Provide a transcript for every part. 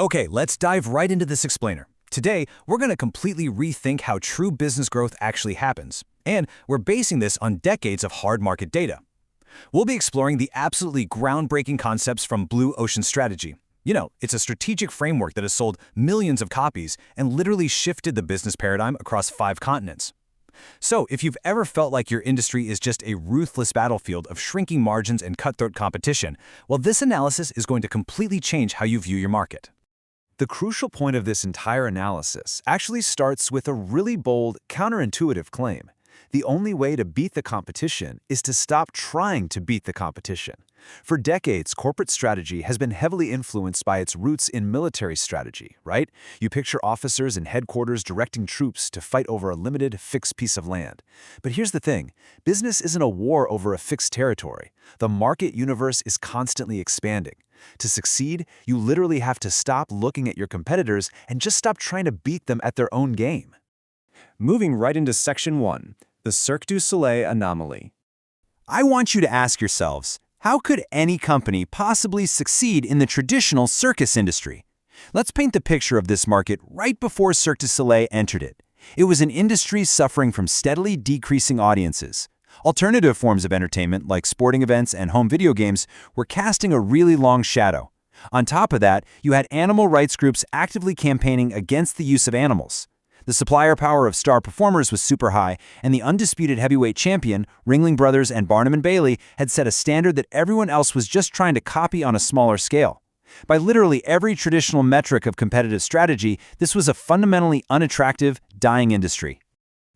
Okay, let's dive right into this explainer. Today, we're going to completely rethink how true business growth actually happens, and we're basing this on decades of hard market data. We'll be exploring the absolutely groundbreaking concepts from Blue Ocean Strategy. You know, it's a strategic framework that has sold millions of copies and literally shifted the business paradigm across 5 continents. So, if you've ever felt like your industry is just a ruthless battlefield of shrinking margins and cutthroat competition, well, this analysis is going to completely change how you view your market. The crucial point of this entire analysis actually starts with a really bold, counterintuitive claim. The only way to beat the competition is to stop trying to beat the competition. For decades, corporate strategy has been heavily influenced by its roots in military strategy, right? You picture officers in headquarters directing troops to fight over a limited, fixed piece of land. But here's the thing, business isn't a war over a fixed territory. The market universe is constantly expanding. To succeed, you literally have to stop looking at your competitors and just stop trying to beat them at their own game. Moving right into Section 1, the Cirque du Soleil anomaly. I want you to ask yourselves, how could any company possibly succeed in the traditional circus industry? Let's paint the picture of this market right before Cirque du Soleil entered it. It was an industry suffering from steadily decreasing audiences. Alternative forms of entertainment, like sporting events and home video games, were casting a really long shadow. On top of that, you had animal rights groups actively campaigning against the use of animals. The supplier power of star performers was super high, and the undisputed heavyweight champion, Ringling Brothers and Barnum and Bailey, had set a standard that everyone else was just trying to copy on a smaller scale. By literally every traditional metric of competitive strategy, this was a fundamentally unattractive, dying industry.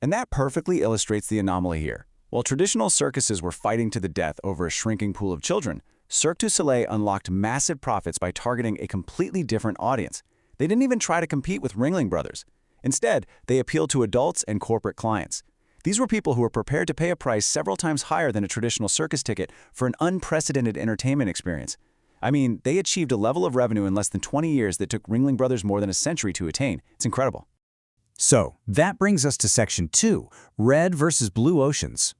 And that perfectly illustrates the anomaly here. While traditional circuses were fighting to the death over a shrinking pool of children, Cirque du Soleil unlocked massive profits by targeting a completely different audience. They didn't even try to compete with Ringling Brothers. Instead, they appealed to adults and corporate clients. These were people who were prepared to pay a price several times higher than a traditional circus ticket for an unprecedented entertainment experience. I mean, they achieved a level of revenue in less than 20 years that took Ringling Brothers more than a century to attain. It's incredible. So, that brings us to Section 2, Red versus Blue Oceans.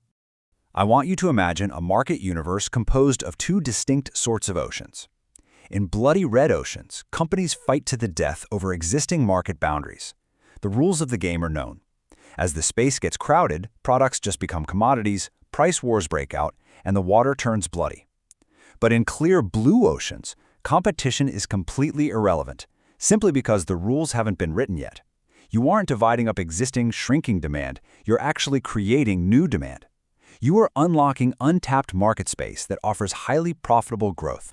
I want you to imagine a market universe composed of 2 distinct sorts of oceans. In bloody red oceans, companies fight to the death over existing market boundaries. The rules of the game are known. As the space gets crowded, products just become commodities, price wars break out, and the water turns bloody. But in clear blue oceans, competition is completely irrelevant, simply because the rules haven't been written yet. You aren't dividing up existing, shrinking demand, you're actually creating new demand. You are unlocking untapped market space that offers highly profitable growth.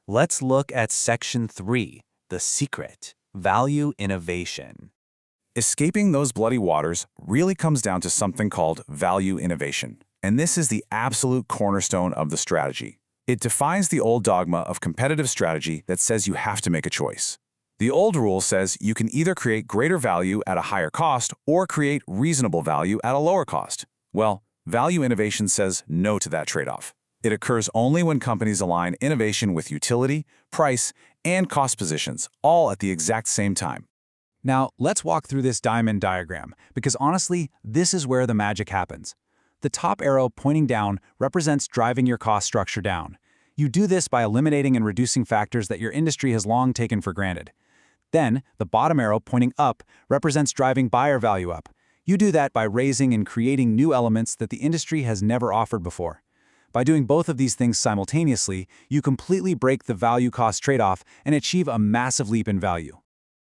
Let's look at Section 3, the secret, value innovation. Escaping those bloody waters really comes down to something called value innovation, and this is the absolute cornerstone of the strategy. It defies the old dogma of competitive strategy that says you have to make a choice. The old rule says you can either create greater value at a higher cost or create reasonable value at a lower cost. Well, value innovation says no to that trade-off. It occurs only when companies align innovation with utility, price, and cost positions, all at the exact same time. Now, let's walk through this diamond diagram, because honestly, this is where the magic happens. The top arrow pointing down represents driving your cost structure down. You do this by eliminating and reducing factors that your industry has long taken for granted. Then, the bottom arrow pointing up represents driving buyer value up. You do that by raising and creating new elements that the industry has never offered before. By doing both of these things simultaneously, you completely break the value-cost trade-off and achieve a massive leap in value.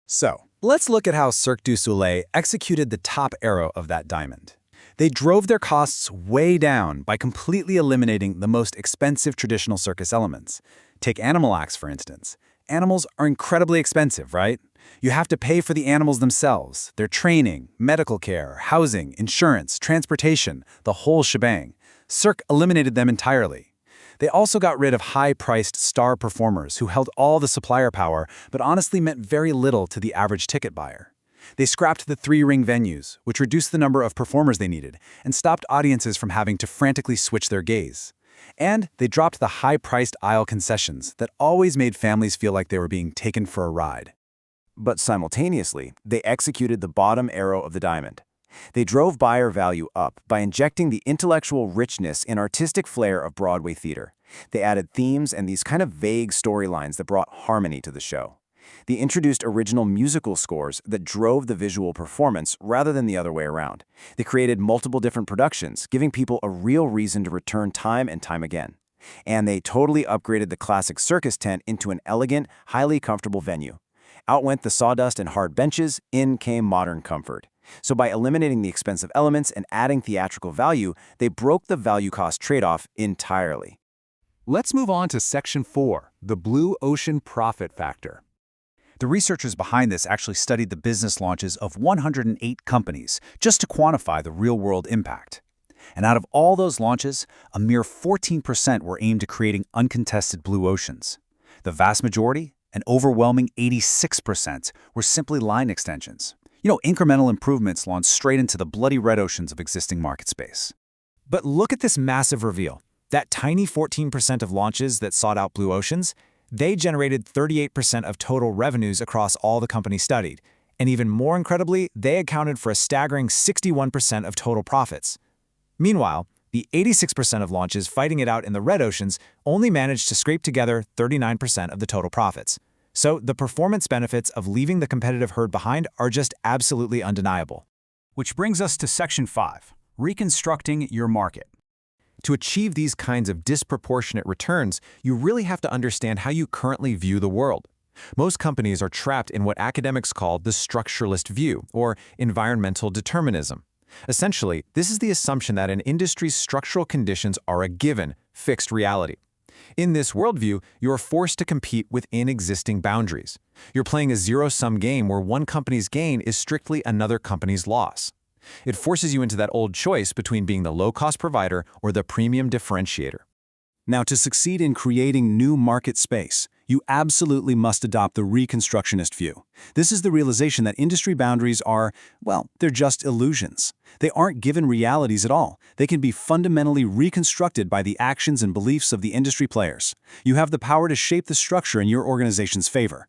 So, let's look at how Cirque du Soleil executed the top arrow of that diamond. They drove their costs way down by completely eliminating the most expensive traditional circus elements. Take animal acts, for instance. Animals are incredibly expensive, right? You have to pay for the animals themselves, their training, medical care, housing, insurance, transportation, the whole shebang. Cirque eliminated them entirely. They also got rid of high-priced star performers who held all the supplier power but honestly meant very little to the average ticket buyer. They scrapped the 3-ring venues, which reduced the number of performers they needed, and stopped audiences from having to frantically switch their gaze. And they dropped the high-priced aisle concessions that always made families feel like they were being taken for a ride. But simultaneously, they executed the bottom arrow of the diamond. They drove buyer value up by injecting the intellectual richness and artistic flair of Broadway theater. They added themes and these kind of vague storylines that brought harmony to the show. They introduced original musical scores that drove the visual performance rather than the other way around. They created multiple different productions, giving people a real reason to return time and time again. And they totally upgraded the classic circus tent into an elegant, highly comfortable venue. Out went the sawdust and hard benches, in came modern comfort. So by eliminating the expensive elements and adding theatrical value, they broke the value-cost trade-off entirely. Let's move on to Section 4, the Blue Ocean Profit Factor. The researchers behind this actually studied the business launches of 108 companies just to quantify the real-world impact. And out of all those launches, a mere 14% were aimed at creating uncontested blue oceans. The vast majority, an overwhelming 86%, were simply line extensions. Incremental improvements launched straight into the bloody red oceans of existing market space. But look at this massive reveal. That tiny 14% of launches that sought out blue oceans, they generated 38% of total revenues across all the companies studied. And even more incredibly, they accounted for a staggering 61% of total profits. Meanwhile, the 86% of launches fighting it out in the red oceans only managed to scrape together 39% of the total profits. So the performance benefits of leaving the competitive herd behind are just absolutely undeniable. Which brings us to Section 5, reconstructing your market. To achieve these kinds of disproportionate returns, you really have to understand how you currently view the world. Most companies are trapped in what academics call the structuralist view, or environmental determinism. Essentially, this is the assumption that an industry's structural conditions are a given, fixed reality. In this worldview, you're forced to compete within existing boundaries. You're playing a zero-sum game where one company's gain is strictly another company's loss. It forces you into that old choice between being the low-cost provider or the premium differentiator. Now, to succeed in creating new market space, you absolutely must adopt the reconstructionist view. This is the realization that industry boundaries are, well, they're just illusions. They aren't given realities at all. They can be fundamentally reconstructed by the actions and beliefs of the industry players. You have the power to shape the structure in your organization's favor.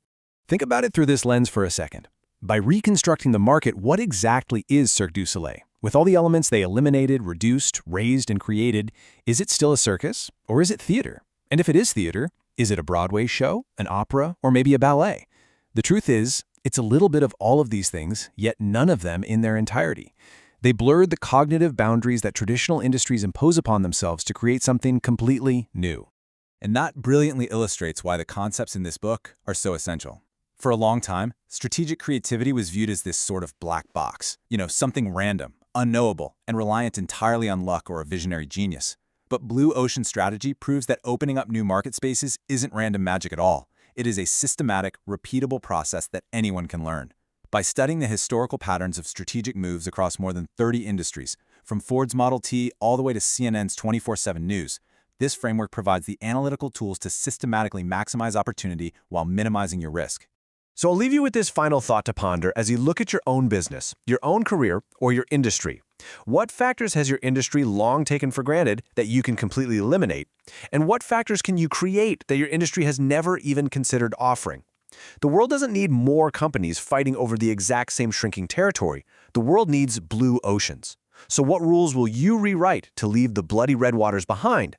Think about it through this lens for a second. By reconstructing the market, what exactly is Cirque du Soleil? With all the elements they eliminated, reduced, raised, and created, is it still a circus, or is it theater? And if it is theater, is it a Broadway show, an opera, or maybe a ballet? The truth is, it's a little bit of all of these things, yet none of them in their entirety. They blurred the cognitive boundaries that traditional industries impose upon themselves to create something completely new. And that brilliantly illustrates why the concepts in this book are so essential. For a long time, strategic creativity was viewed as this sort of black box, something random, unknowable, and reliant entirely on luck or a visionary genius. But blue ocean strategy proves that opening up new market spaces isn't random magic at all. It is a systematic, repeatable process that anyone can learn. By studying the historical patterns of strategic moves across more than 30 industries, from Ford's Model T all the way to CNN's 24/7 News, this framework provides the analytical tools to systematically maximize opportunity while minimizing your risk. So I'll leave you with this final thought to ponder as you look at your own business, your own career, or your industry. What factors has your industry long taken for granted that you can completely eliminate? And what factors can you create that your industry has never even considered offering? The world doesn't need more companies fighting over the exact same shrinking territory. The world needs blue oceans. So what rules will you rewrite to leave the bloody red waters behind